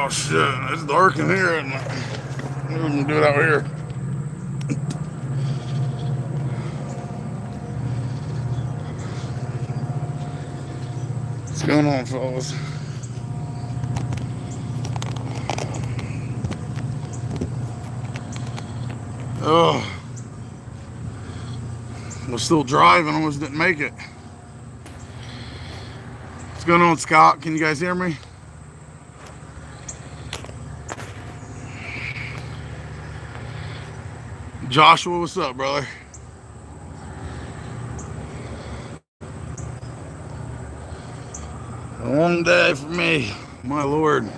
Oh shit, it's dark in here, and we're gonna do it out here. What's going on, fellas? Oh, we're still driving, almost didn't make it. What's going on, Scott? Can you guys hear me? Joshua, what's up, brother? A long day for me, my lord.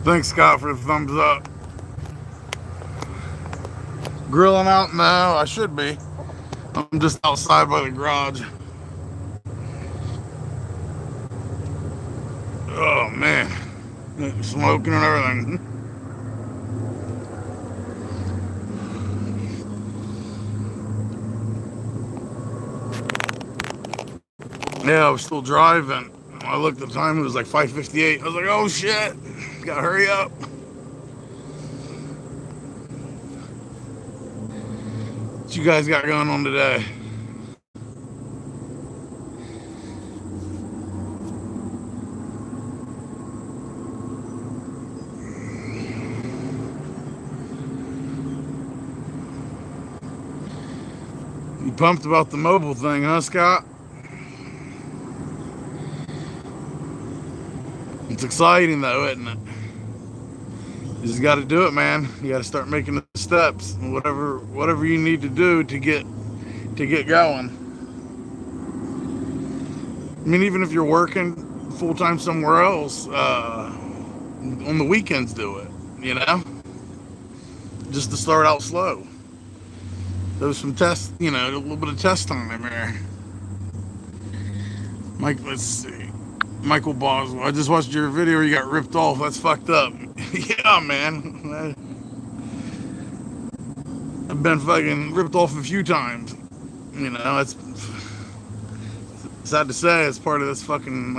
Thanks, Scott, for the thumbs up. Grilling out now? I should be. I'm just outside by the garage. Oh, man. Smoking and everything. Yeah, I was still driving. I looked at the time, it was like 5:58. I was like, oh shit, gotta hurry up. What you guys got going on today? You pumped about the mobile thing, huh, Scott? It's exciting though, isn't it? You just got to do it, man. You got to start making the steps, whatever you need to do to get going. I mean, even if you're working full time somewhere else, on the weekends, do it. You know, just to start out slow. There's some tests, a little bit of test time here. Mike, let's see. Michael Boswell, I just watched your video where you got ripped off. That's fucked up. Yeah, man. I've been fucking ripped off a few times. It's sad to say it's part of this fucking,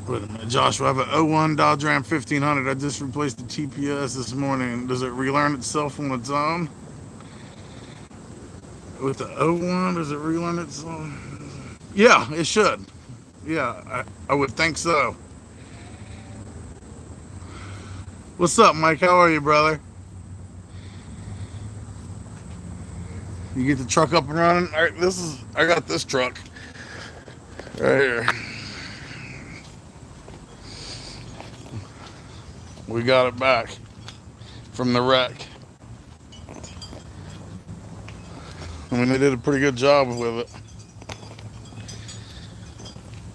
wait a minute, Joshua, I have an 01 Dodge Ram 1500. I just replaced the TPS this morning. Does it relearn itself on its own? With the 01, does it relearn itself? Yeah, it should. Yeah, I would think so. What's up, Mike? How are you, brother? You get the truck up and running? All right, I got this truck right here. We got it back from the wreck. I mean, they did a pretty good job with it.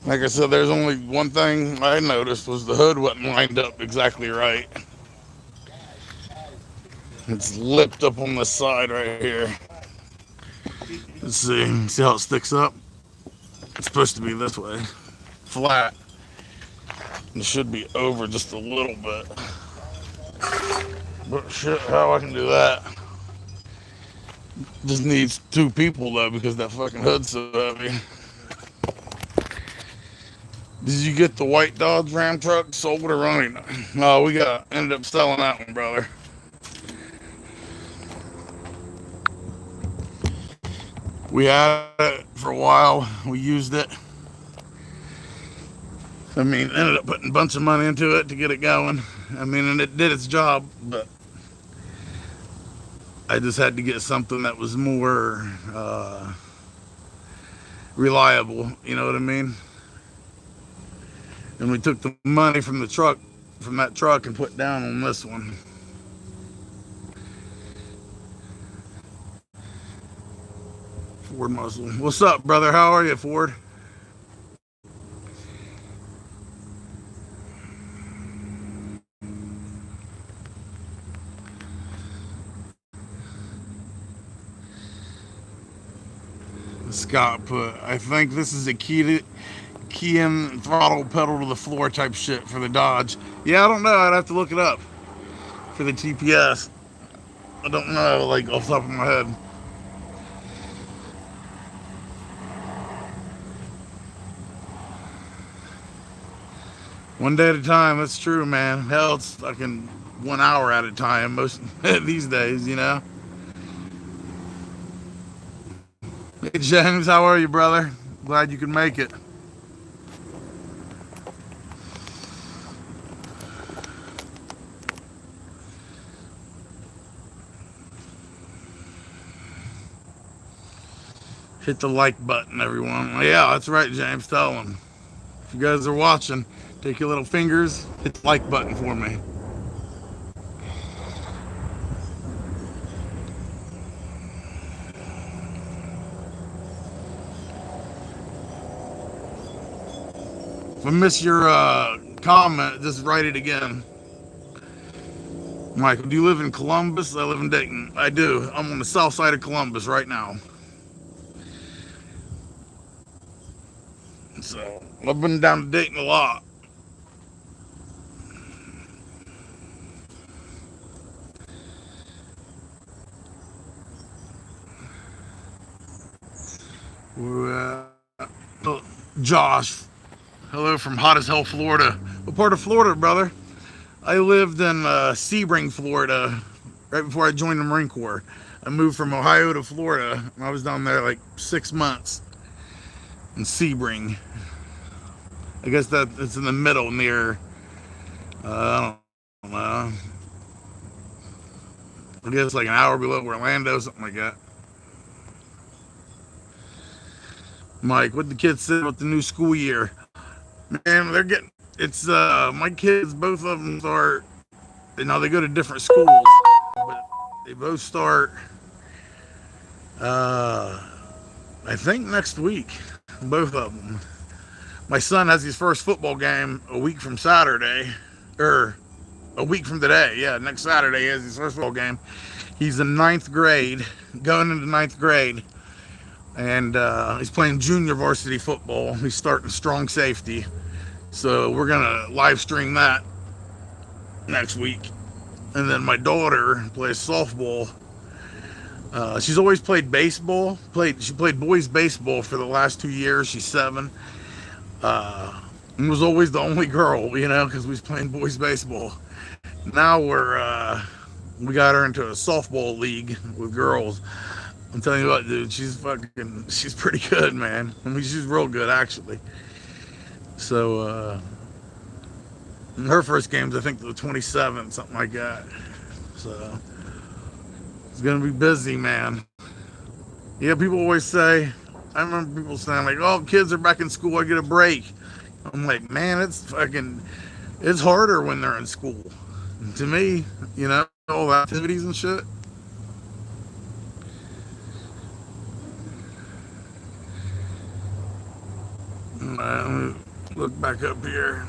Like I said, there's only one thing I noticed was the hood wasn't lined up exactly right. It's lipped up on the side right here. Let's see. See how it sticks up? It's supposed to be this way. Flat. It should be over just a little bit. But shit, how I can do that? Just needs two people though, because that fucking hood's so heavy. Did you get the white Dodge Ram truck sold or running? No, we ended up selling that one, brother. We had it for a while. We used it. I mean, ended up putting a bunch of money into it to get it going. I mean, and it did its job, but I just had to get something that was more reliable. You know what I mean? And we took the money from that truck and put down on this one. Ford Muscle. What's up, brother? How are you, Ford? Scott put, I think this is a key in throttle pedal to the floor type shit for the Dodge. Yeah, I don't know. I'd have to look it up for the TPS. I don't know, like off the top of my head. One day at a time. That's true, man. Hell, it's fucking 1 hour at a time most these days. Hey James, how are you, brother? Glad you could make it. Hit the like button, everyone. Yeah, that's right, James. Tell them. If you guys are watching, take your little fingers, hit the like button for me. If I miss your comment, just write it again. Michael, do you live in Columbus? I live in Dayton. I do. I'm on the south side of Columbus right now. So I've been down to Dayton a lot. Josh, hello from hot as hell, Florida. What part of Florida, brother? I lived in Sebring, Florida, right before I joined the Marine Corps. I moved from Ohio to Florida. I was down there like 6 months in Sebring. I guess that it's in the middle near, I don't know. I guess like an hour below Orlando, something like that. Mike, what the kids say about the new school year? Man, they're getting, it's, my kids, both of them start, they go to different schools, but they both start, uh, I think next week, both of them. My son has his first football game a week from Saturday, or a week from today. Yeah, next Saturday he has his first football game. He's in ninth grade, going into ninth grade, and he's playing junior varsity football. He's starting strong safety, so we're gonna live stream that next week. And then my daughter plays softball. She's always played baseball. She played boys baseball for the last 2 years. She's 7. And was always the only girl, because we was playing boys baseball. Now we got her into a softball league with girls. I'm telling you what, dude, she's pretty good, man. I mean, she's real good, actually. So, her first game's, I think, the 27th, something like that. So, it's gonna be busy, man. Yeah, people always say, I remember people saying, like, oh, kids are back in school, I get a break. I'm like, man, it's harder when they're in school. To me, all the activities and shit. Let me look back up here.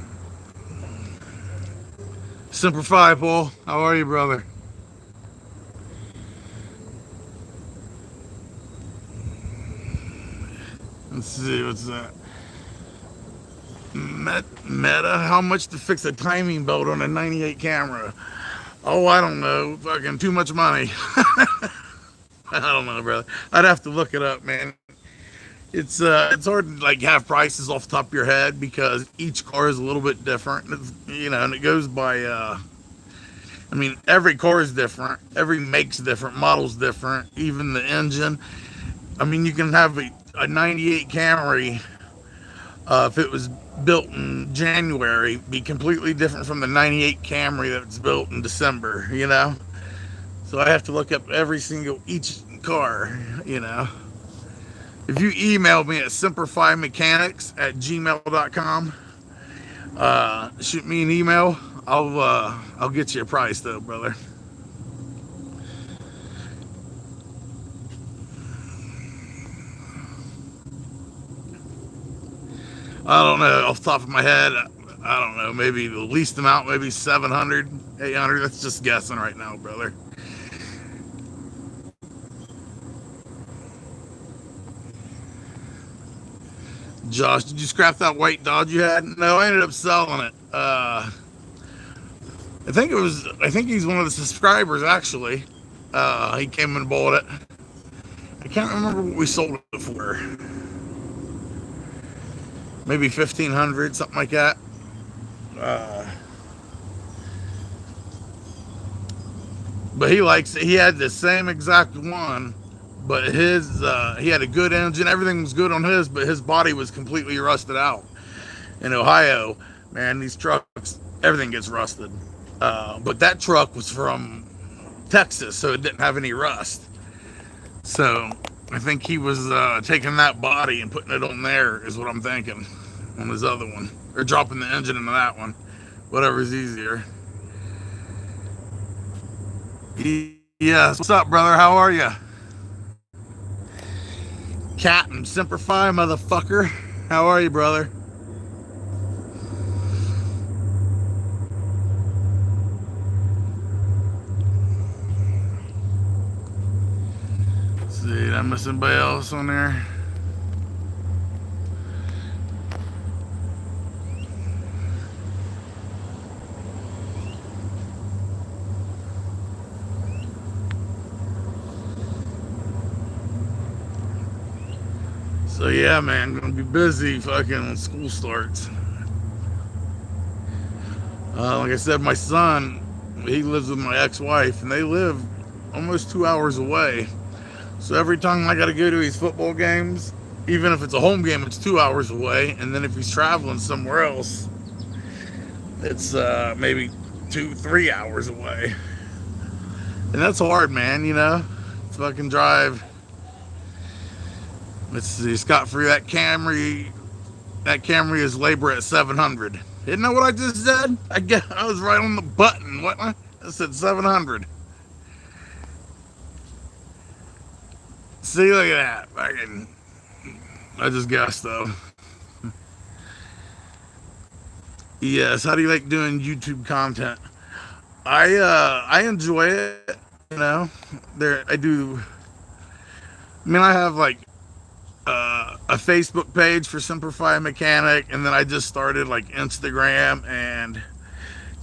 Semper Fi, Paul. How are you, brother? Let's see, what's that? Meta, how much to fix a timing belt on a 98 camera? Oh, I don't know. Fucking too much money. I don't know, brother. I'd have to look it up, man. It's hard to like have prices off the top of your head because each car is a little bit different. And it goes by I mean, every car is different, every make's different, model's different, even the engine. I mean, you can have a 98 Camry, if it was built in January, be completely different from the 98 Camry that's built in December. So I have to look up each car. If you email me at semperfimechanics@gmail.com, shoot me an email. I'll get you a price though, brother. I don't know off the top of my head. I don't know. Maybe the least amount, maybe 700, 800. That's just guessing right now, brother. Josh, did you scrap that white Dodge you had? No, I ended up selling it. I think he's one of the subscribers actually. He came and bought it. I can't remember what we sold it for. Maybe 1,500, something like that. Uh, but he likes it. He had the same exact one, but his he had a good engine. Everything was good on his, but his body was completely rusted out. In Ohio, man, these trucks, everything gets rusted. But that truck was from Texas, so it didn't have any rust. So I think he was taking that body and putting it on there, is what I'm thinking, on his other one, or dropping the engine into that one, whatever's easier. Yes, what's up, brother? How are you? Captain Semper Fi, motherfucker. How are you, brother? Let's see, did I miss anybody else on there? So yeah, man, gonna be busy fucking when school starts. Like I said, my son, he lives with my ex-wife, and they live almost 2 hours away. So every time I got to go to his football games, even if it's a home game, it's 2 hours away. And then if he's traveling somewhere else, it's maybe 2, 3 hours away. And that's hard, man, you know? Fucking drive. Let's see, Scott Free, that Camry is labor at 700. Isn't that what I just said? I was right on the button. What? I said 700. See, look at that. I just guessed though. Yes. How do you like doing YouTube content? I enjoy it. You know, there I do. I mean, I have like a Facebook page for Semper Fi Mechanic, and then I just started like Instagram and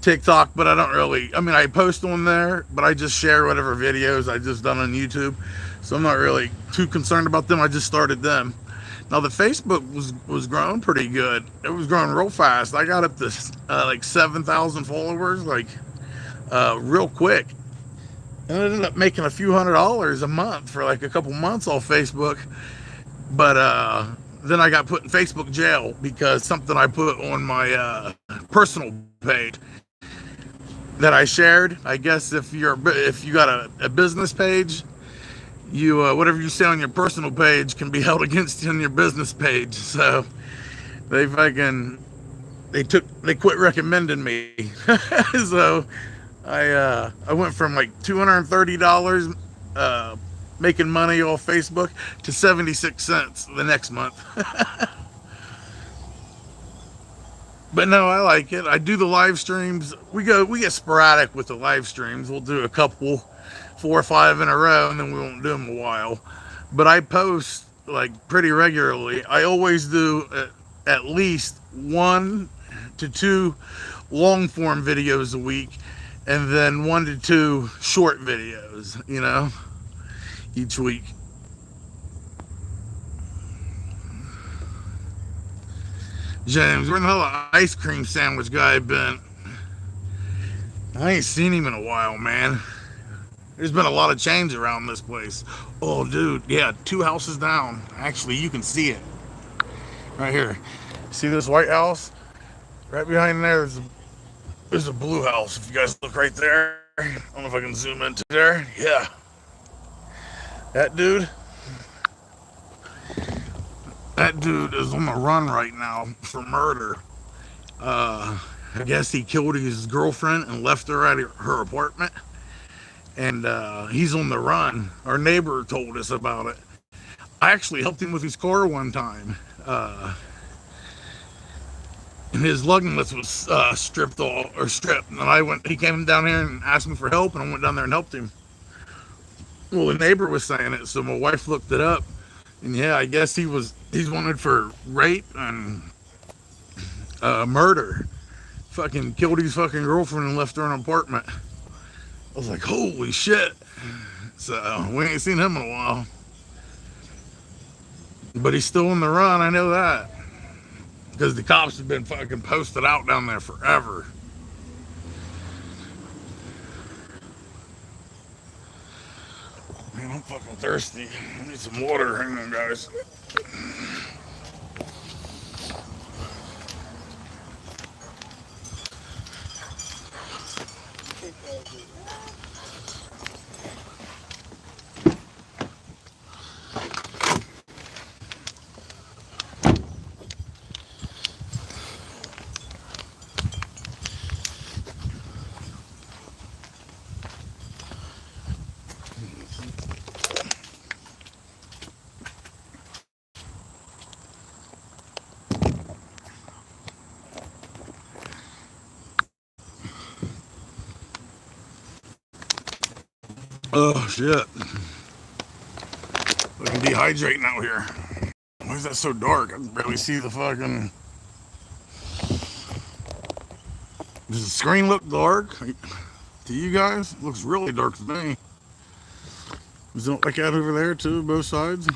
TikTok, but I don't really. I mean, I post on there, but I just share whatever videos I just done on YouTube. So I'm not really too concerned about them. I just started them. Now the Facebook was growing pretty good. It was growing real fast. I got up to like 7,000 followers, like real quick, and I ended up making a few $100s a month for like a couple months off Facebook. But then I got put in Facebook jail because something I put on my personal page that I shared. I guess if you got a business page, you whatever you say on your personal page can be held against you on your business page. So they quit recommending me. So I went from like $230 making money off Facebook to 76 cents the next month. But no, I like it. I do the live streams. We get sporadic with the live streams. We'll do a couple, 4 or 5 in a row, and then we won't do them a while. But I post like pretty regularly. I always do at least 1 to 2 long form videos a week, and then 1 to 2 short videos, you know, each week. James, where the hell the ice cream sandwich guy been? I ain't seen him in a while, man. There's been a lot of change around this place. Oh, dude, yeah, 2 houses down. Actually, you can see it right here. See this white house? Right behind there, there's a blue house. If you guys look right there, I don't know if I can zoom into there. Yeah, that dude. That dude is on the run right now for murder. I guess he killed his girlfriend and left her at her apartment. And he's on the run. Our neighbor told us about it. I actually helped him with his car one time. And his lug nuts was stripped. And he came down here and asked me for help, and I went down there and helped him. Well, the neighbor was saying it, so my wife looked it up. And yeah, I guess he's wanted for rape and murder. Fucking killed his fucking girlfriend and left her in an apartment. I was like, holy shit. So we ain't seen him in a while. But he's still on the run, I know that. Because the cops have been fucking posted out down there forever. Man, I'm fucking thirsty. I need some water. Hang on, guys. Oh, shit. Fucking dehydrating out here. Why is that so dark? I can barely see the fucking... Does the screen look dark to you guys? It looks really dark to me. Is it like that over there too, both sides?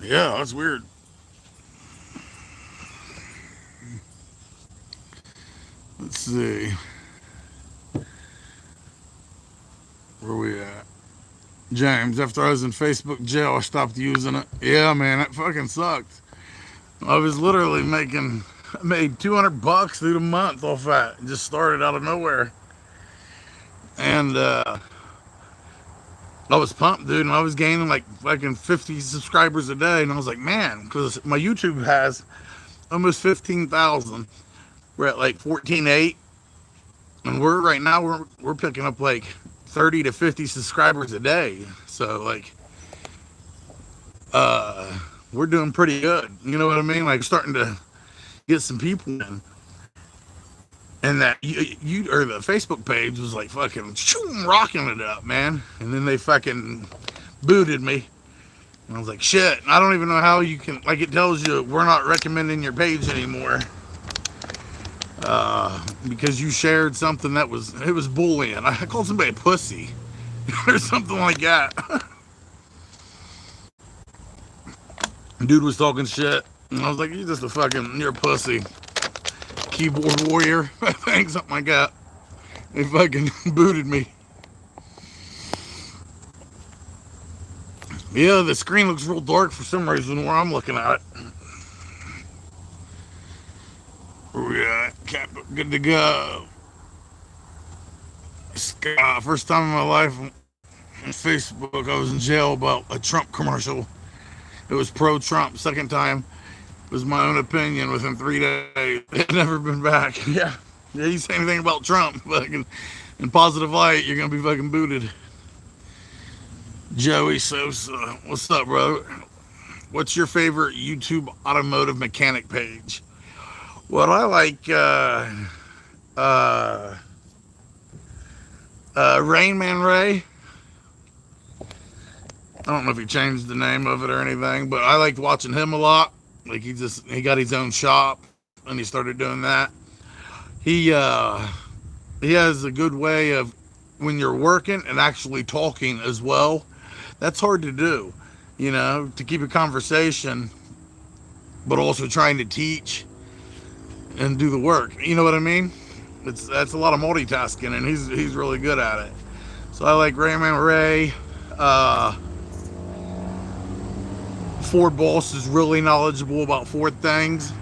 Yeah, that's weird. Let's see. Where we at? James, after I was in Facebook jail, I stopped using it. Yeah, man, that fucking sucked. I was literally I made $200 through the month off that. It just started out of nowhere. And I was pumped, dude, and I was gaining like fucking 50 subscribers a day. And I was like, man, because my YouTube has almost 15,000. We're at like 14.8. And we're picking up like 30 to 50 subscribers a day. So like we're doing pretty good. You know what I mean? Like starting to get some people in. And that you or the Facebook page was like fucking rocking it up, man. And then they fucking booted me. And I was like, shit, I don't even know how you can, like, it tells you we're not recommending your page anymore. Because you shared something it was bullying. I called somebody a pussy or something like that. Dude was talking shit, and I was like, you're a pussy. Keyboard warrior, I think, something like that. They fucking booted me. Yeah, the screen looks real dark for some reason where I'm looking at it. Where we at? Good to go. First time in my life on Facebook, I was in jail about a Trump commercial. It was pro-Trump. Second time was my own opinion within 3 days. I've never been back. Yeah. You say anything about Trump, fucking in positive light, you're gonna be fucking booted. Joey Sosa, what's up, brother? What's your favorite YouTube automotive mechanic page? Well, I like Rain Man Ray. I don't know if he changed the name of it or anything, but I liked watching him a lot. Like he got his own shop and he started doing that. He has a good way of when you're working and actually talking as well. That's hard to do, to keep a conversation, but also trying to teach and do the work. You know what I mean? That's a lot of multitasking, and he's really good at it. So I like Rayman Ray. Ford Boss is really knowledgeable about Ford things.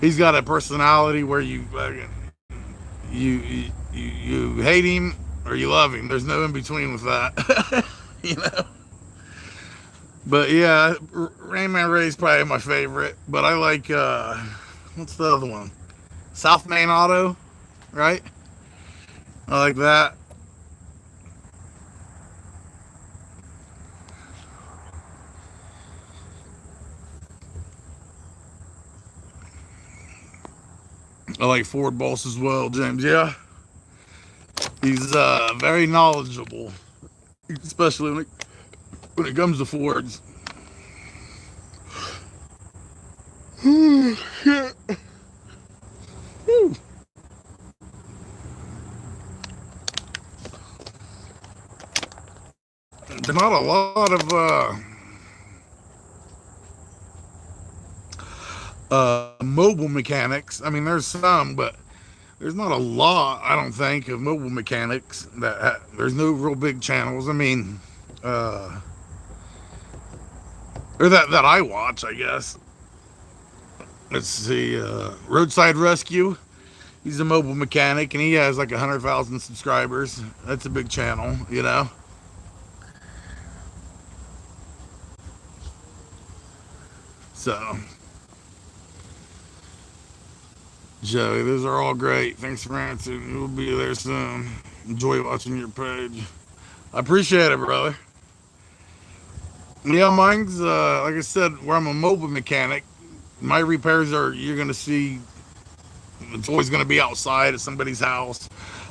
He's got a personality where you hate him or you love him. There's no in between with that. But yeah, Rayman Ray is probably my favorite. But I like what's the other one? South Main Auto, right? I like that. I like Ford Boss as well, James. Yeah, he's very knowledgeable, especially when it comes to Fords. not a lot of mobile mechanics. I mean, there's some, but there's not a lot, I don't think, of mobile mechanics. There's no real big channels. I mean, or that I watch, I guess. Let's see, Roadside Rescue. He's a mobile mechanic, and he has like 100,000 subscribers. That's a big channel, you know. So, Joey, those are all great. Thanks for answering. We'll be there soon. Enjoy watching your page. I appreciate it, brother. Yeah, mine's like I said, where I'm a mobile mechanic. My repairs are you're gonna see. It's always gonna be outside at somebody's house.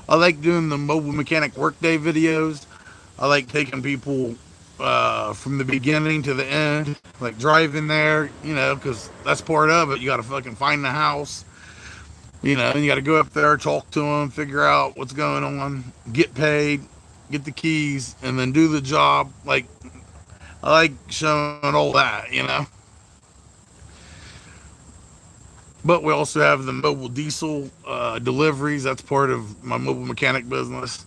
I like doing the mobile mechanic workday videos. I like taking people from the beginning to the end, like driving there, you know, because that's part of it. You got to fucking find the house, you know, and you got to go up there, talk to them, figure out what's going on, get paid, get the keys, and then do the job. Like, I like showing all that, you know. But we also have the mobile diesel deliveries. That's part of my mobile mechanic business.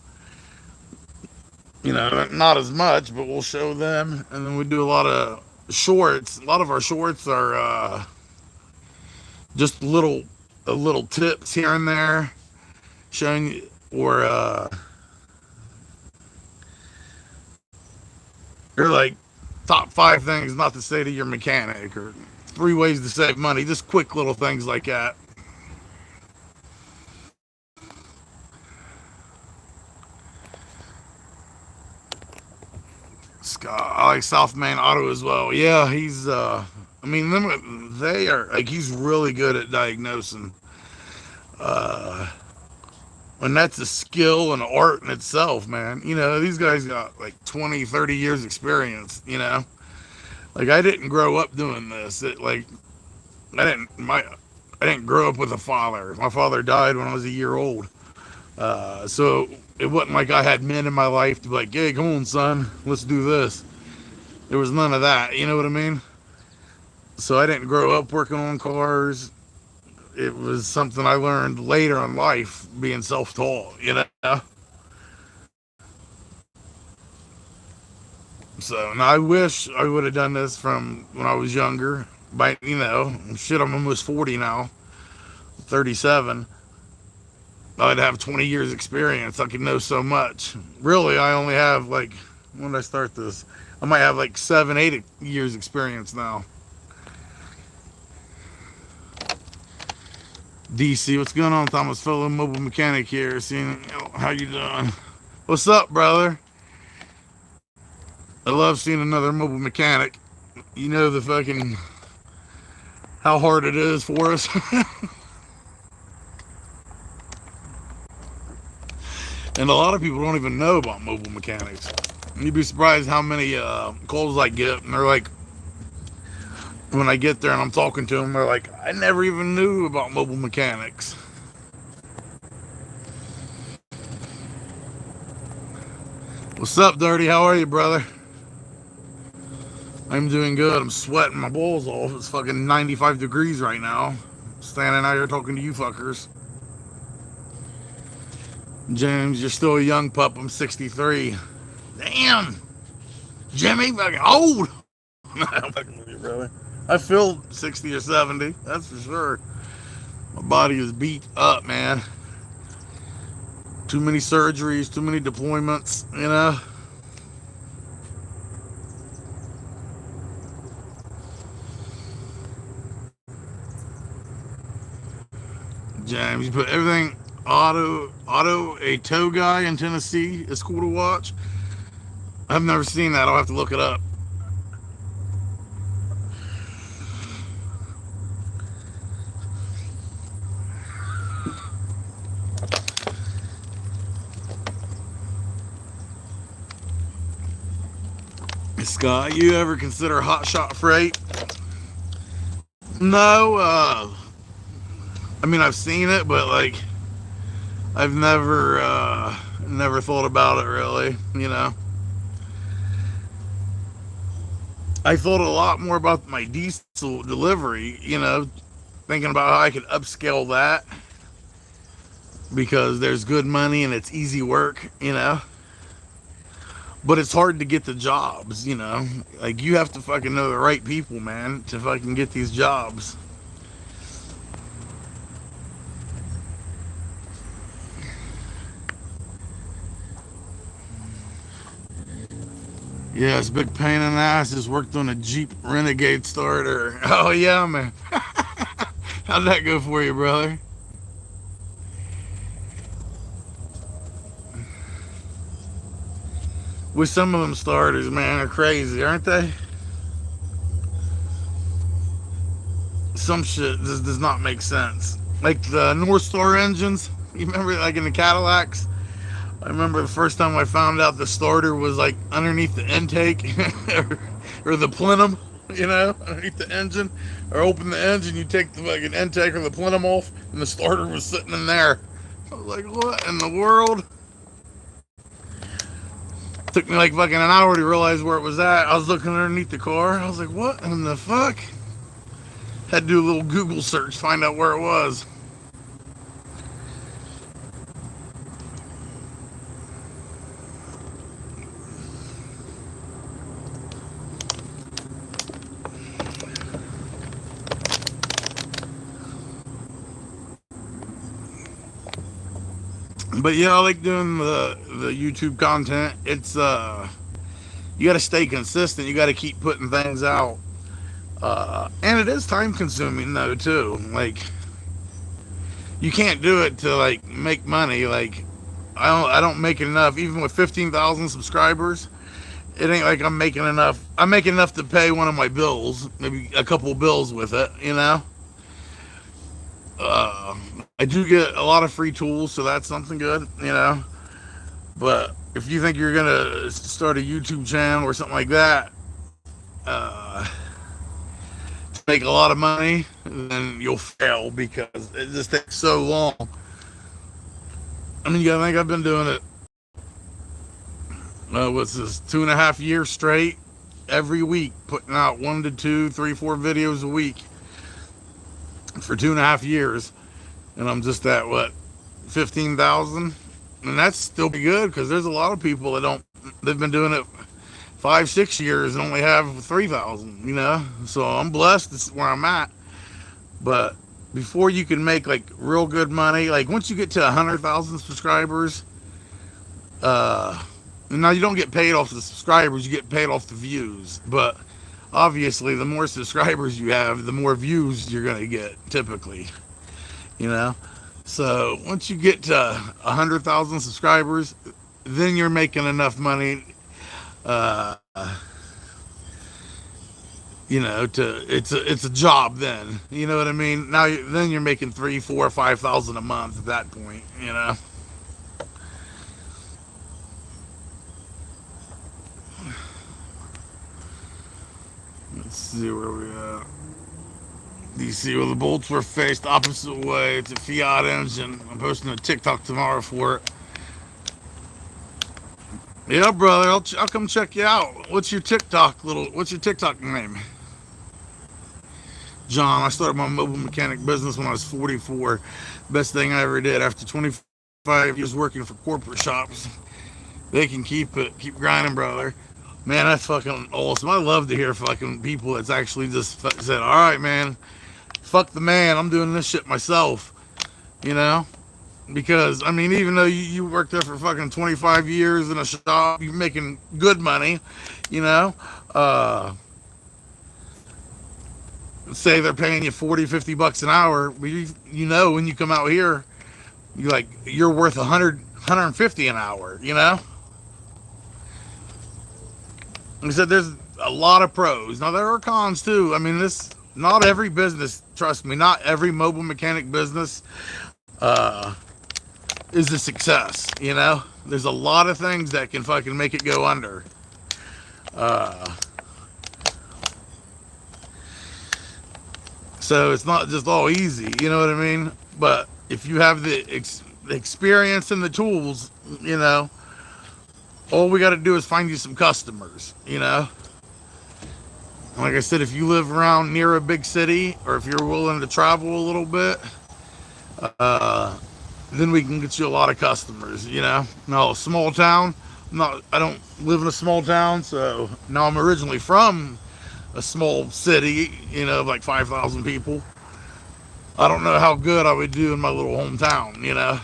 You know, not as much, but we'll show them. And then we do a lot of shorts. A lot of our shorts are just little tips here and there, showing you, or they're like top 5 things not to say to your mechanic, or 3 ways to save money. Just quick little things like that. Scott, I like South Main Auto as well. Yeah, he's I mean, they are like he's really good at diagnosing, uh, and that's a skill and art in itself, man. You know, these guys got like 20, 30 years experience. You know, like I didn't grow up doing this. I didn't grow up with a father. My father died when I was a year old, so it wasn't like I had men in my life to be like, "Hey, come on, son, let's do this." There was none of that. You know what I mean? So I didn't grow up working on cars. It was something I learned later in life, being self-taught, you know. So, and I wish I would have done this from when I was younger. But you know, shit, I'm almost 40 now, 37. I'd have 20 years experience. I could know so much. Really, I only have like, when did I start this? I might have like 7, 8 years experience now. DC, what's going on, Thomas? Fellow mobile mechanic here. Seeing how you doing? What's up, brother? I love seeing another mobile mechanic. You know the fucking how hard it is for us. And a lot of people don't even know about mobile mechanics. You'd be surprised how many calls I get, and they're like, when I get there and I'm talking to them, they're like, I never even knew about mobile mechanics. What's up, Dirty? How are you, brother? I'm doing good. I'm sweating my balls off. It's fucking 95 degrees right now. Standing out here talking to you fuckers. James, you're still a young pup. I'm 63. Damn. Jimmy, fucking old. I'm fucking with you, brother. I feel 60 or 70. That's for sure. My body is beat up, man. Too many surgeries, too many deployments, you know. James, you put everything auto, a tow guy in Tennessee is cool to watch. I've never seen that. I'll have to look it up. Scott, you ever consider hot shot freight? No, I mean, I've seen it, but like, I've never thought about it really, you know. I thought a lot more about my diesel delivery, thinking about how I could upscale that because there's good money and it's easy work. But it's hard to get the jobs. Like, you have to fucking know the right people, man, to fucking get these jobs. Yeah, it's a big pain in the ass. Just worked on a Jeep Renegade starter. Oh, yeah, man. How'd that go for you, brother? With some of them starters, man, are crazy, aren't they? Some shit just does not make sense. Like the North Star engines. You remember, like in the Cadillacs? I remember the first time I found out the starter was like underneath the intake or the plenum, underneath the engine. Or open the engine, you take the fucking intake or the plenum off, and the starter was sitting in there. I was like, what in the world? Took me like fucking an hour to realize where it was at. I was looking underneath the car. I was like, what in the fuck? Had to do a little Google search, find out where it was. But yeah, I like doing the YouTube content. It's you got to stay consistent. You got to keep putting things out. And it is time consuming though too. Like, you can't do it to like make money. Like, I don't make enough even with 15,000 subscribers. It ain't like I'm making enough. I'm making enough to pay one of my bills, maybe a couple bills with it. Uh, I do get a lot of free tools, so that's something good. But if you think you're gonna start a YouTube channel or something like that, to make a lot of money, then you'll fail because it just takes so long. I mean, you gotta think I've been doing it. What's this? 2.5 years straight, every week, putting out 1 to 2, 3, 4 videos a week for 2.5 years, and I'm just at what, 15,000, and that's still pretty good because there's a lot of people that don't. They've been doing it 5, 6 years and only have 3,000. So I'm blessed. This is where I'm at. But before you can make like real good money, like once you get to 100,000 subscribers, now you don't get paid off the subscribers, you get paid off the views. But obviously, the more subscribers you have, the more views you're gonna get typically. So once you get to 100,000 subscribers, then you're making enough money. It's a job then. You know what I mean? Now then you're making 3, 4, 5,000 a month at that point. Let's see where we at. DC, where the bolts were faced opposite way. It's a Fiat engine. I'm posting a TikTok tomorrow for it. Yeah, brother, I'll come check you out. What's your TikTok name? John, I started my mobile mechanic business when I was 44. Best thing I ever did. After 25 years working for corporate shops, they can keep grinding, brother. Man, that's fucking awesome. I love to hear fucking people that's actually just said, all right, man, fuck the man, I'm doing this shit myself. Because, I mean, even though you worked there for fucking 25 years in a shop, you're making good money, say they're paying you 40, 50 bucks an hour, but when you come out here, you're worth 150 an hour. Like I said, there's a lot of pros. Now, there are cons too. I mean, not every business, trust me, not every mobile mechanic business is a success. There's a lot of things that can fucking make it go under. So it's not just all easy, you know what I mean? But if you have the experience and the tools, all we got to do is find you some customers. Like I said, if you live around near a big city, or if you're willing to travel a little bit, then we can get you a lot of customers. No, small town. I don't live in a small town, so now I'm originally from a small city, of like 5,000 people. I don't know how good I would do in my little hometown.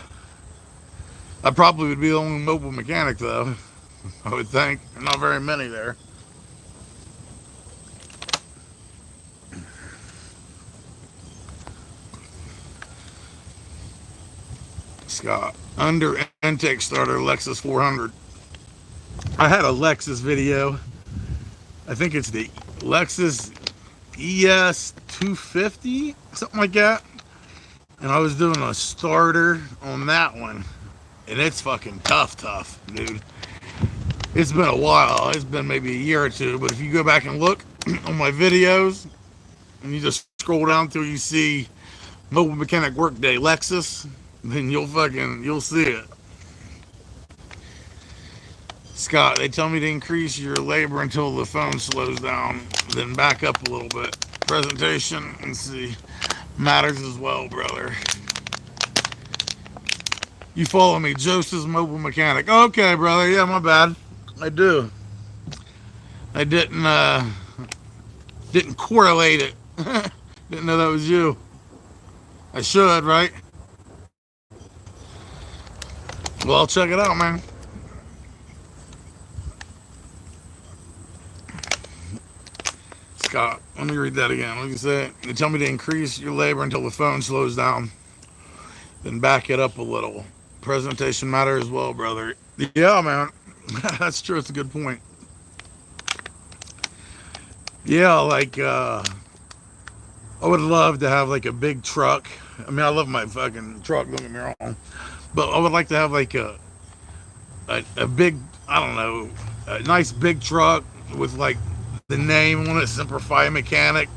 I probably would be the only mobile mechanic, though. I would think. Not very many there. Scott, under intake starter Lexus 400. I had a Lexus video. I think it's the Lexus ES 250, something like that. And I was doing a starter on that one. And it's fucking tough, dude. It's been a while. It's been maybe a year or two. But if you go back and look on my videos, and you just scroll down till you see Mobile Mechanic Workday Lexus, then you'll see it. Scott, they tell me to increase your labor until the phone slows down, then back up a little bit. Presentation and see matters as well, brother. You follow me, Joseph's Mobile Mechanic. Okay, brother. Yeah, my bad. I do. I didn't correlate it. Didn't know that was you. I should, right? Well, I'll check it out, man. Scott, let me read that again. Like you said, they tell me to increase your labor until the phone slows down, then back it up a little. Presentation matter as well, brother. Yeah, man. That's true. It's a good point. Yeah, like, I would love to have like a big truck. I mean, I love my fucking truck, don't get me wrong. But I would like to have like a big, I don't know, a nice big truck with like the name on it, Semper Fi Mechanic.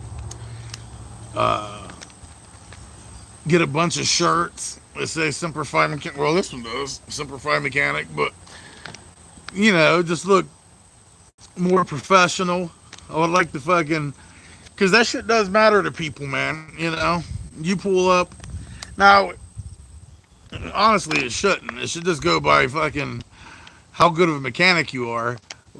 Get a bunch of shirts that say Semper Fi Mechanic. Well, this one does, Semper Fi Mechanic, but just look more professional. I would like to fucking, because that shit does matter to people, man. You pull up. Now, honestly, it shouldn't. It should just go by fucking how good of a mechanic you are.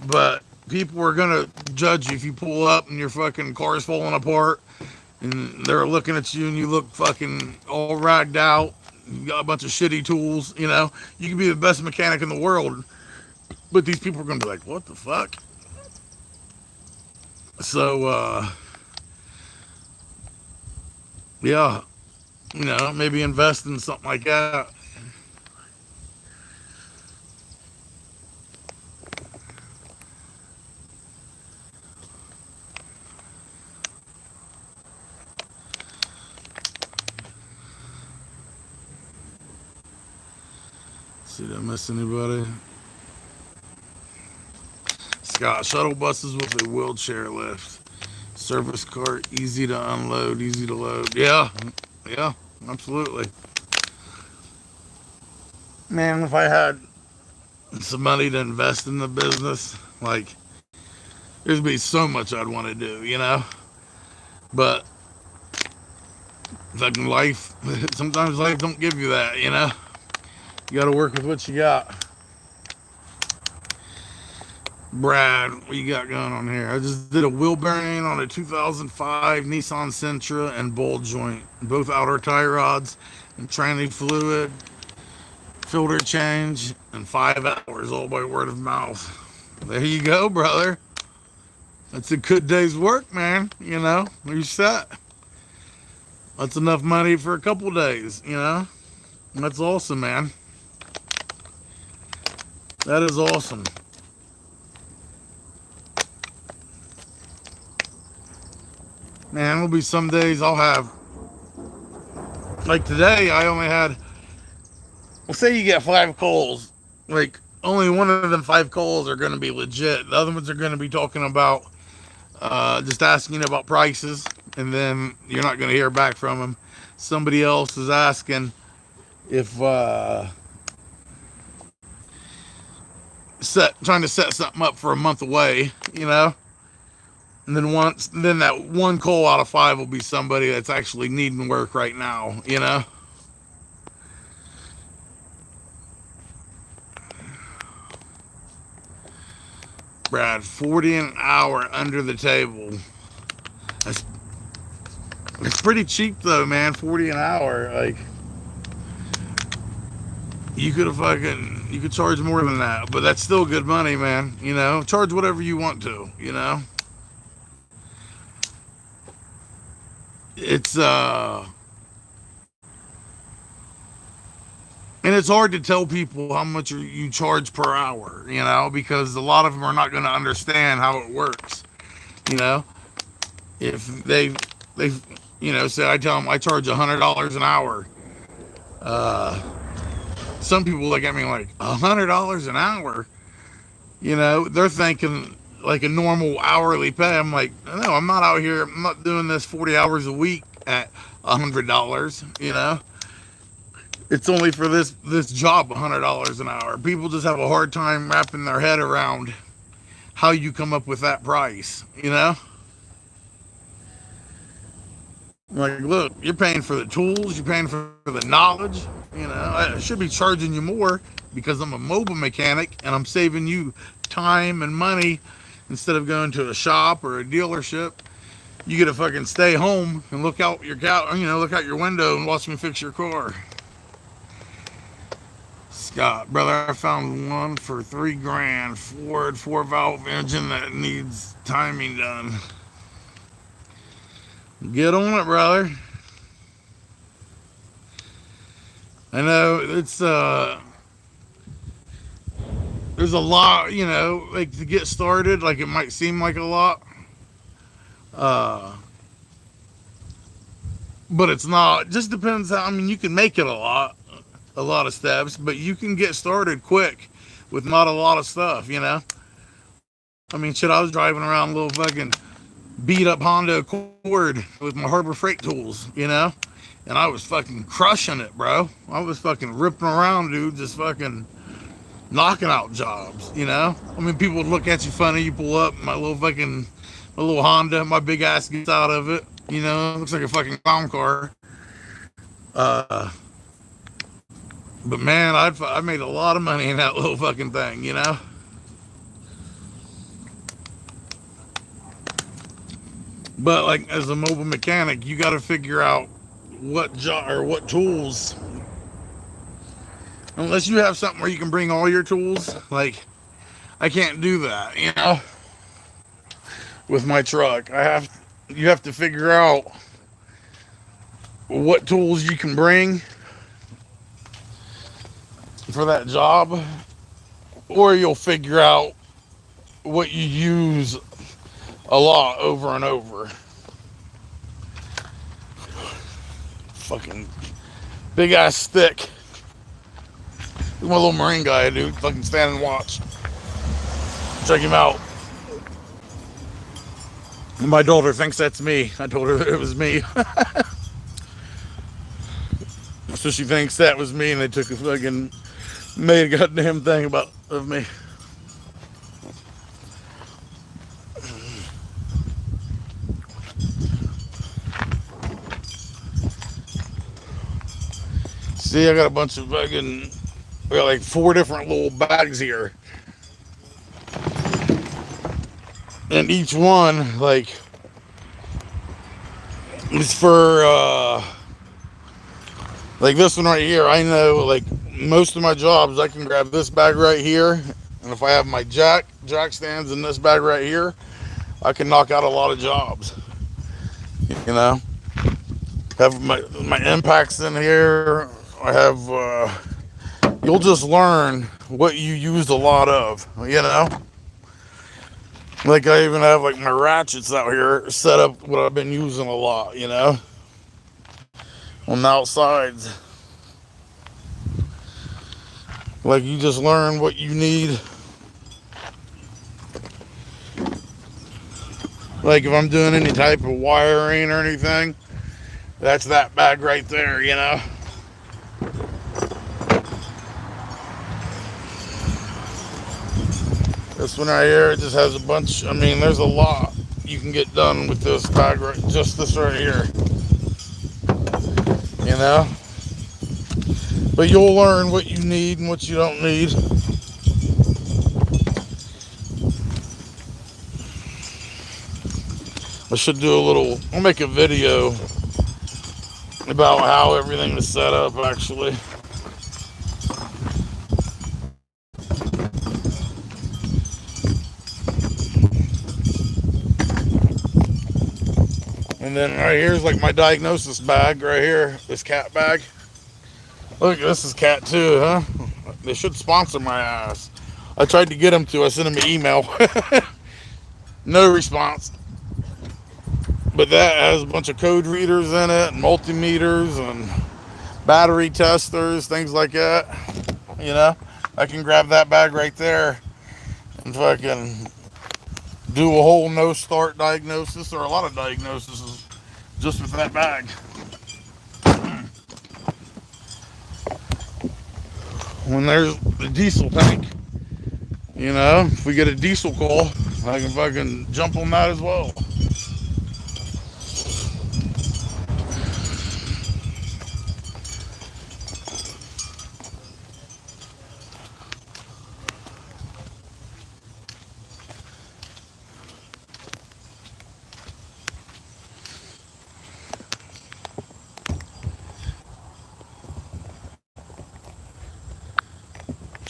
But people are gonna judge you if you pull up and your fucking car's falling apart, and they're looking at you and you look fucking all ragged out. You got a bunch of shitty tools. You can be the best mechanic in the world, but these people are gonna be like, "What the fuck?" So, yeah, maybe invest in something like that. See, did I miss anybody? Scott, shuttle buses with a wheelchair lift. Service cart, easy to unload, easy to load. Yeah, absolutely. Man, if I had some money to invest in the business, like, there'd be so much I'd want to do, But fucking life, sometimes life don't give you that, You got to work with what you got. Brad, what you got going on here? I just did a wheel bearing on a 2005 Nissan Sentra and ball joint, both outer tie rods and tranny fluid, filter change, in 5 hours, all by word of mouth. There you go, brother. That's a good day's work, man. You're set. That's enough money for a couple days, That's awesome, man. That is awesome. Man, there'll be some days I'll have, like today, I only had, well, say you get 5 calls. Like, only one of them 5 calls are going to be legit. The other ones are going to be talking about, just asking about prices, and then you're not going to hear back from them. Somebody else is asking if, trying to set something up for a month away, And then that one call out of five will be somebody that's actually needing work right now, you know? Brad, 40 an hour under the table. That's It's pretty cheap though, man. 40 an hour. Like you could charge more than that, but that's still good money, man. You know, charge whatever you want to. You know, it's and it's hard to tell people how much you charge per hour. You know, because a lot of them are not going to understand how it works. You know, if they say I tell them I charge $100 an hour. Uh, some people look at me like $100 an hour. You know, they're thinking like a normal hourly pay. I'm like, no, I'm not out here. I'm not doing this 40 hours a week at $100. You know, it's only for this job $100 an hour. People just have a hard time wrapping their head around how you come up with that price. You know, like, look, you're paying for the tools, you're paying for the knowledge. You know, I should be charging you more because I'm a mobile mechanic and I'm saving you time and money instead of going to a shop or a dealership. You get to fucking stay home and look out look out your window and watch me fix your car. Scott, brother, I found one for $3,000 Ford 4-valve engine that needs timing done. Get on it, brother. I know there's a lot, you know, like to get started, like it might seem like a lot. Uh but it's not. It just depends how, I mean, you can make it a lot of steps, but you can get started quick with not a lot of stuff, you know? I mean, shit, I was driving around a little fucking beat up Honda Accord with my Harbor Freight tools, you know? And I was fucking crushing it, bro. I was fucking ripping around, dude, just fucking knocking out jobs, you know? I mean, people would look at you funny. You pull up, my little Honda, my big ass gets out of it, you know? It looks like a fucking clown car. Uh, but man, I made a lot of money in that little fucking thing, you know? But like as a mobile mechanic, you got to figure out what tools. Unless you have something where you can bring all your tools, like I can't do that, you know. With my truck, you have to figure out what tools you can bring for that job, or you'll figure out what you use a lot over and over. Fucking big ass stick. Look at my little Marine guy, dude. Fucking stand and watch. Check him out. My daughter thinks that's me. I told her that it was me. So she thinks that was me, and they took a fucking made a goddamn thing of me. See, I got a bunch of fucking, we got like 4 different little bags here. And each one, like, is for, like this one right here. I know, like, most of my jobs, I can grab this bag right here. And if I have my jack stands in this bag right here, I can knock out a lot of jobs. You know? Have my impacts in here. I have, you'll just learn what you use a lot of, you know? Like I even have like my ratchets out here set up what I've been using a lot, you know? On the outsides. Like you just learn what you need. Like if I'm doing any type of wiring or anything, that's that bag right there, you know? This one right here, it just has a bunch, I mean, there's a lot, you can get done with this bag, right, just this right here, you know. But you'll learn what you need and what you don't need. I should do a little, I'll make a video about how everything is set up, actually. And then right here's like my diagnosis bag right here, this cat bag. Look, this is cat too, huh? They should sponsor my ass. I tried to get them to, I sent them an email. No response. But that has a bunch of code readers in it, and multimeters, and battery testers, things like that. You know, I can grab that bag right there and fucking do a whole no start diagnosis, or a lot of diagnoses, just with that bag. When there's a diesel tank, you know, if we get a diesel call, I can fucking jump on that as well.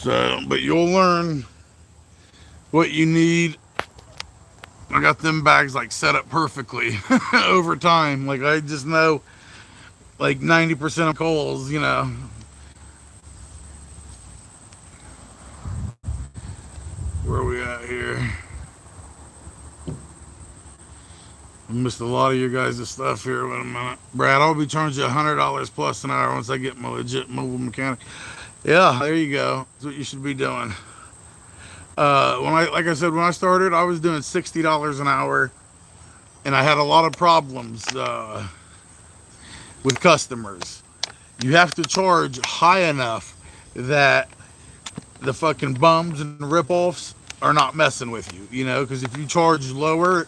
So, but you'll learn what you need. I got them bags like set up perfectly over time. Like I just know like 90% of calls, you know. Where are we at here? I missed a lot of your guys' stuff here. Wait a minute. Brad, I'll be charging you $100 plus an hour once I get my legit mobile mechanic. Yeah, there you go. That's what you should be doing. Like I said, when I started, I was doing $60 an hour, and I had a lot of problems with customers. You have to charge high enough that the fucking bums and ripoffs are not messing with you, you know, because if you charge lower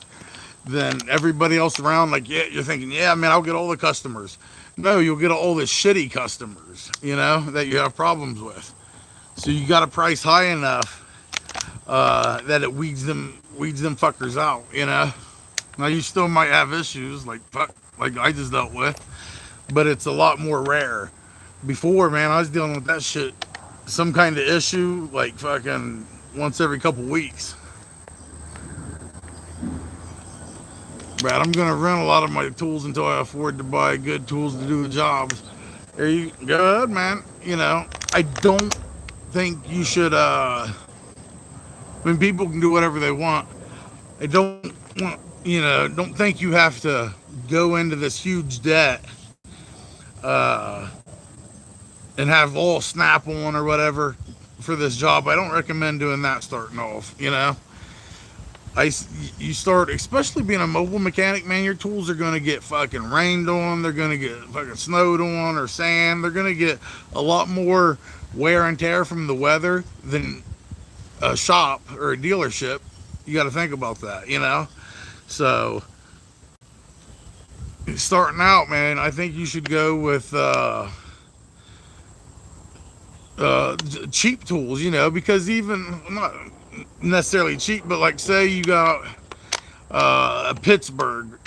than everybody else around, like, yeah, you're thinking, yeah, man, I'll get all the customers. No, you'll get all the shitty customers, you know, that you have problems with. So you got to price high enough that it weeds them fuckers out, you know. Now you still might have issues like I just dealt with, but it's a lot more rare. Before, man, I was dealing with that shit, some kind of issue, like fucking once every couple weeks. Brad, I'm gonna rent a lot of my tools until I afford to buy good tools to do the jobs. There you go ahead, man. You know, I don't think you should I mean, people can do whatever they want. I don't want, you know, don't think you have to go into this huge debt and have all snap on or whatever for this job. I don't recommend doing that starting off, you know. You start, especially being a mobile mechanic, man, your tools are going to get fucking rained on. They're going to get fucking snowed on or sand. They're going to get a lot more wear and tear from the weather than a shop or a dealership. You got to think about that, you know. So starting out, man, I think you should go with cheap tools, you know, because even not necessarily cheap, but like say you got a Pittsburgh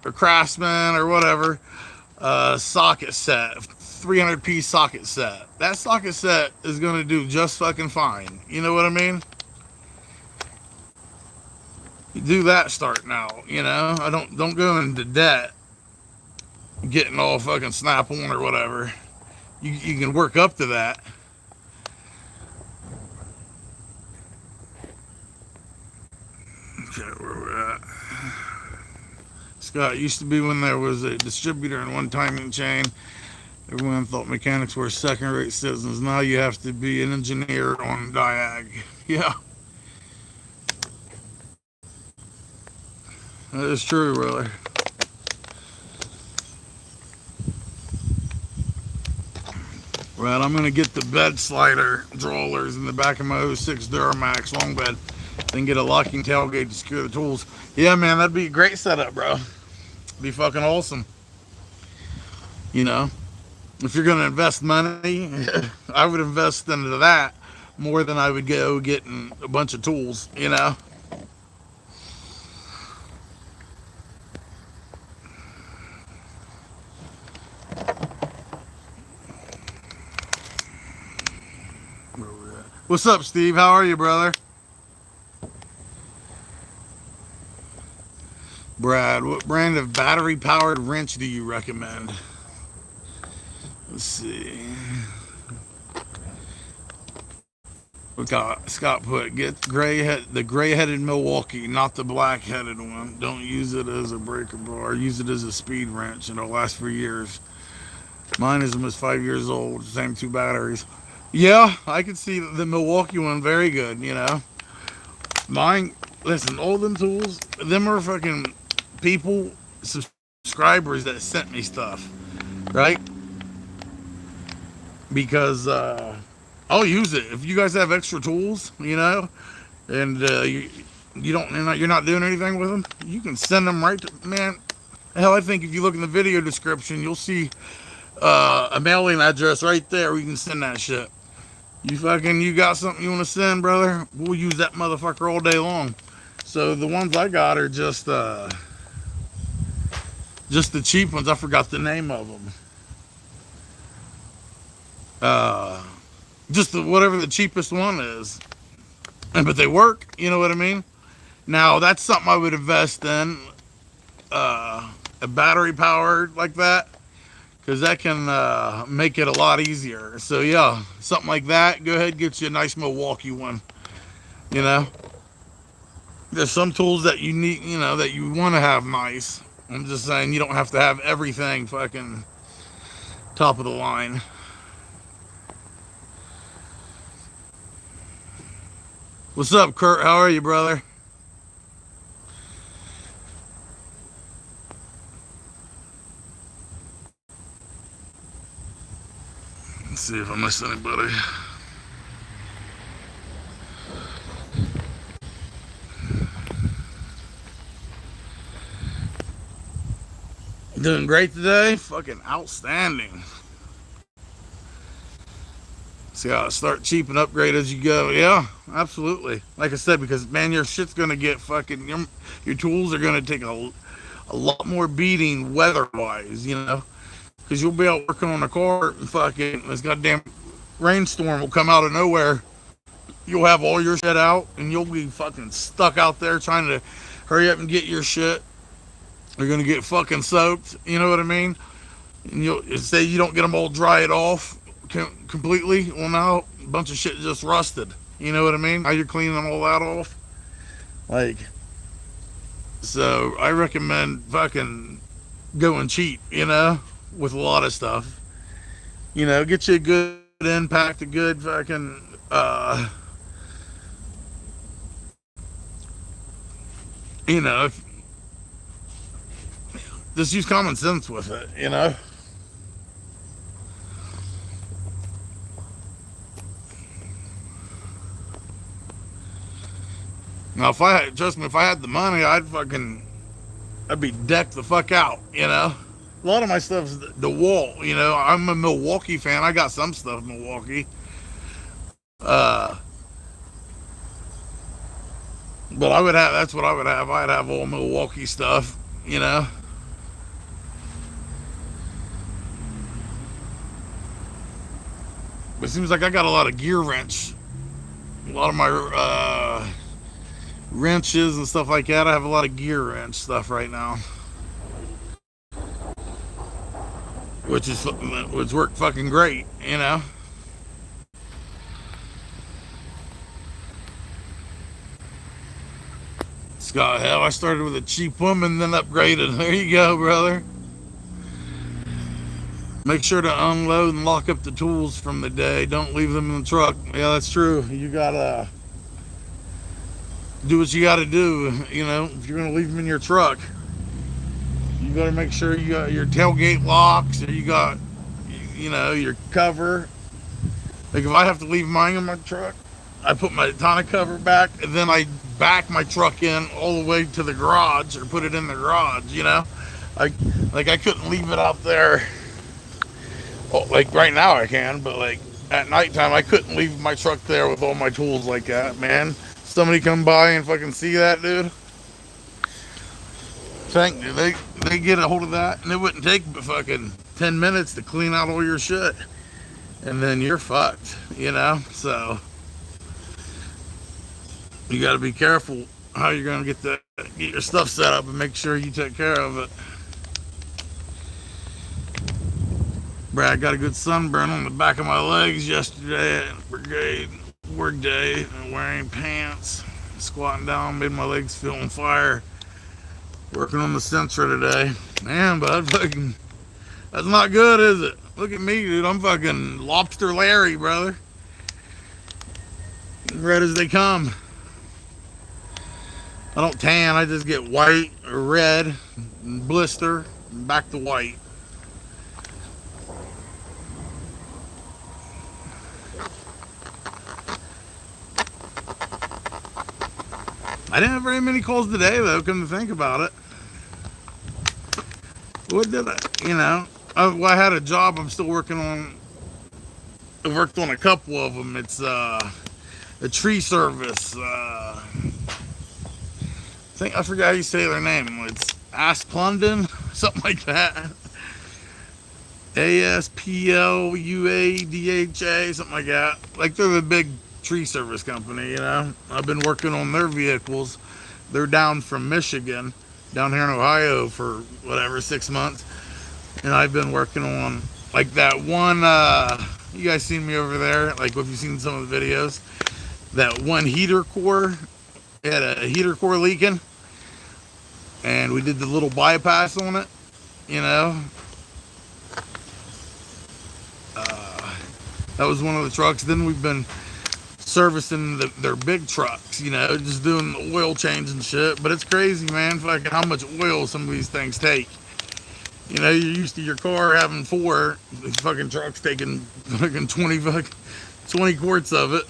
or Craftsman or whatever socket set, 300 piece socket set. That socket set is going to do just fucking fine. You know what I mean? You do that starting out, you know. I don't go into debt getting all fucking snap on or whatever. You can work up to that. Okay, where we're at. Scott, used to be when there was a distributor and one timing chain, everyone thought mechanics were second-rate citizens. Now you have to be an engineer on Diag. Yeah. That is true, really. Right, I'm going to get the bed slider drawers in the back of my 06 Duramax long bed. Then get a locking tailgate to secure the tools. Yeah, man, that'd be a great setup, bro. Be fucking awesome. You know, if you're gonna invest money, I would invest into that more than I would go getting a bunch of tools. You know. What's up, Steve? How are you, brother? Brad, what brand of battery powered wrench do you recommend? Let's see. We got Scott put the gray headed Milwaukee, not the black headed one. Don't use it as a breaker bar. Use it as a speed wrench, and it'll last for years. Mine is almost 5 years old. Same two batteries. Yeah, I could see the Milwaukee one very good. You know, mine. Listen, all them tools, them are fucking people, subscribers that sent me stuff, right? Because I'll use it if you guys have extra tools, you know, and you're not doing anything with them. You can send them right to man. Hell, I think if you look in the video description, you'll see a mailing address right there where you can send that shit. You got something you want to send, brother? We'll use that motherfucker all day long. So the ones I got are just the cheap ones. I forgot the name of them. Just whatever the cheapest one is, but they work. You know what I mean? Now that's something I would invest in, a battery powered like that, because that can make it a lot easier. So yeah, something like that. Go ahead, get you a nice Milwaukee one. You know, there's some tools that you need, you know, that you want to have nice. I'm just saying you don't have to have everything fucking top of the line. What's up, Kurt? How are you, brother? Let's see if I missed anybody. Doing great today? Fucking outstanding. See how start cheap and upgrade as you go. Yeah, absolutely. Like I said, because man, your shit's gonna get fucking your tools are gonna take a lot more beating weather-wise, you know, because you'll be out working on a car and fucking this goddamn rainstorm will come out of nowhere. You'll have all your shit out and you'll be fucking stuck out there trying to hurry up and get your shit. You're gonna get fucking soaked. You know what I mean? And you'll say you don't get them all dried off completely. Well, now a bunch of shit just rusted. You know what I mean? How you're cleaning all that off? Like, so I recommend fucking going cheap, you know, with a lot of stuff. You know, get you a good impact, a good fucking, you know, just use common sense with it, you know? Now, trust me, if I had the money, I'd be decked the fuck out, you know? A lot of my stuff's the wall, you know? I'm a Milwaukee fan. I got some stuff Milwaukee. Uh, but that's what I would have. I'd have all Milwaukee stuff, you know? But it seems like I got a lot of gear wrench. A lot of my, wrenches and stuff like that. I have a lot of gear wrench stuff right now, which worked fucking great, you know. Scott, hell, I started with a cheap one and then upgraded. There you go, brother. Make sure to unload and lock up the tools from the day. Don't leave them in the truck. Yeah, that's true. You gotta do what you gotta do. You know, if you're gonna leave them in your truck, you gotta make sure you got your tailgate locks, or you got, you know, your cover. Like if I have to leave mine in my truck, I put my tonneau cover back, and then I back my truck in all the way to the garage, or put it in the garage. You know, I like I couldn't leave it out there. Oh, like right now I can, but like at nighttime I couldn't leave my truck there with all my tools like that, man. Somebody come by and fucking see that, dude. Thank you. They get a hold of that, and it wouldn't take but fucking 10 minutes to clean out all your shit, and then you're fucked. You know, so you got to be careful how you're gonna get your stuff set up and make sure you take care of it. Brad got a good sunburn on the back of my legs yesterday at brigade work day, wearing pants, squatting down, made my legs feel on fire. Working on the Sentra today. Man, bud, fucking, that's not good, is it? Look at me, dude. I'm fucking Lobster Larry, brother. Red as they come. I don't tan, I just get white or red, and blister, and back to white. I didn't have very many calls today, though, come to think about it. What did I, you know? Well, I had a job I'm still working on. I worked on a couple of them. It's a tree service. I forgot how you say their name. It's Asplundon, something like that. ASPLUADHA, something like that. Like they're the big tree service company, you know. I've been working on their vehicles. They're down from Michigan, down here in Ohio for whatever 6 months, and I've been working on like that one. You guys seen me over there? Like, if you've seen some of the videos, that one heater core, it had a heater core leaking, and we did the little bypass on it. You know, that was one of the trucks. Then we've been servicing their big trucks, you know, just doing the oil change and shit. But it's crazy, man, fucking how much oil some of these things take. You know, you're used to your car having 4, these fucking trucks taking fucking 20 quarts of it.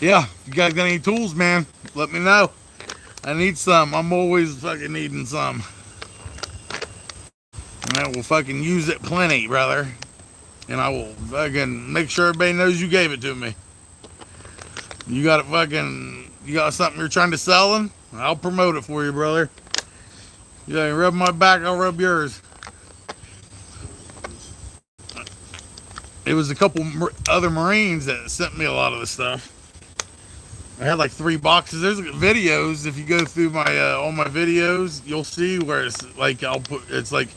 Yeah, if you guys got any tools, man, let me know. I need some. I'm always fucking needing some. And I will fucking use it plenty, brother. And I will fucking make sure everybody knows you gave it to me. You got something you're trying to sell them? I'll promote it for you, brother. Yeah, you rub my back, I'll rub yours. It was a couple other Marines that sent me a lot of the stuff. I had like 3 boxes. There's videos. If you go through my all my videos, you'll see where it's like it's like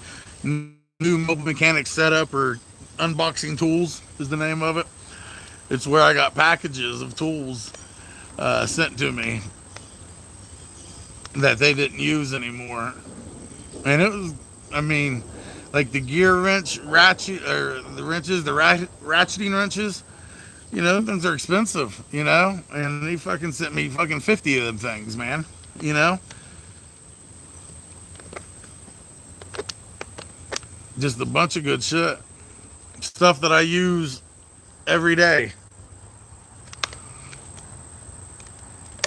new mobile mechanic setup or unboxing tools is the name of it. It's where I got packages of tools sent to me that they didn't use anymore, and it was, I mean, like the gear wrench, ratcheting wrenches. You know, things are expensive, you know, and he fucking sent me fucking 50 of them things, man, you know, just a bunch of good shit, stuff that I use every day.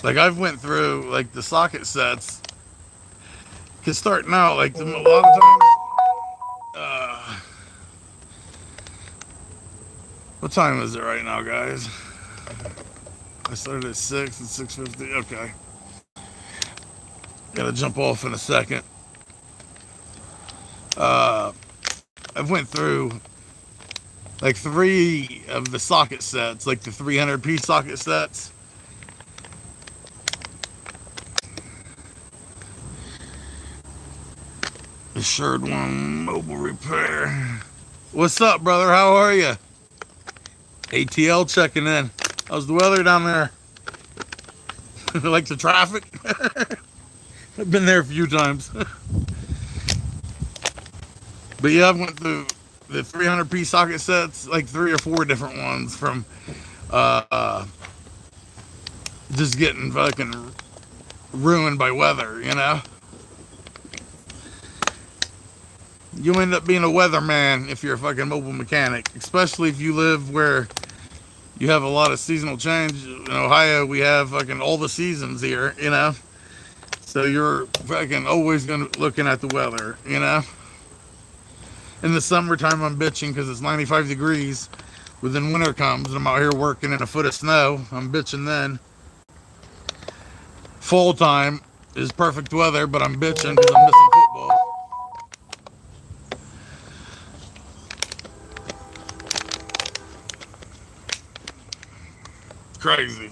Like, I've went through, like, the socket sets, because starting out, like, a lot of times, what time is it right now, guys? I started at 6, it's 6:50. Okay. Gotta jump off in a second. I've went through like 3 of the socket sets, like the 300-piece socket sets. Assured One Mobile Repair. What's up, brother? How are you? ATL checking in. How's the weather down there? Like the traffic? I've been there a few times. But yeah, I've went through the 300-piece socket sets, like 3 or 4 different ones from uh, just getting fucking ruined by weather, you know? You end up being a weatherman if you're a fucking mobile mechanic, especially if you live where you have a lot of seasonal change. In Ohio, we have fucking all the seasons here, you know? So you're fucking always gonna looking at the weather, you know? In the summertime, I'm bitching because it's 95 degrees. But then winter comes and I'm out here working in a foot of snow. I'm bitching then. Fall time is perfect weather, but I'm bitching because I'm missing football. Crazy.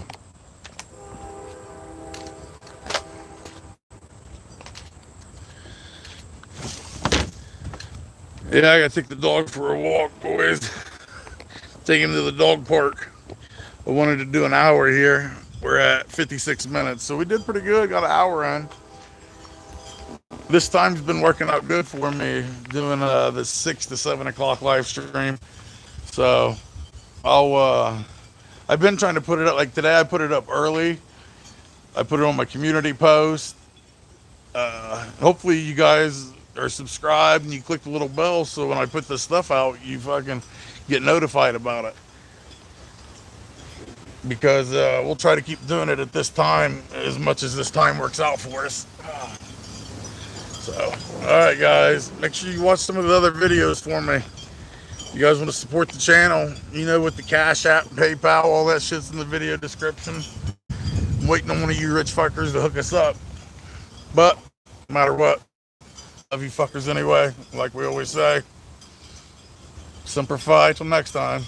Yeah, I gotta take the dog for a walk, boys. Take him to the dog park. I wanted to do an hour here. We're at 56 minutes, so we did pretty good. Got an hour in. This time's been working out good for me, doing the 6 to 7 o'clock live stream. So I've been trying to put it up. Like today, I put it up early. I put it on my community post. Hopefully, you guys are subscribed and you click the little bell so when I put this stuff out, you fucking get notified about it. Because we'll try to keep doing it at this time as much as this time works out for us. So, alright guys, make sure you watch some of the other videos for me. You guys want to support the channel, you know, with the Cash App, PayPal, all that shit's in the video description. I'm waiting on one of you rich fuckers to hook us up. But, no matter what, love you fuckers anyway, like we always say. Semper Fi, till next time.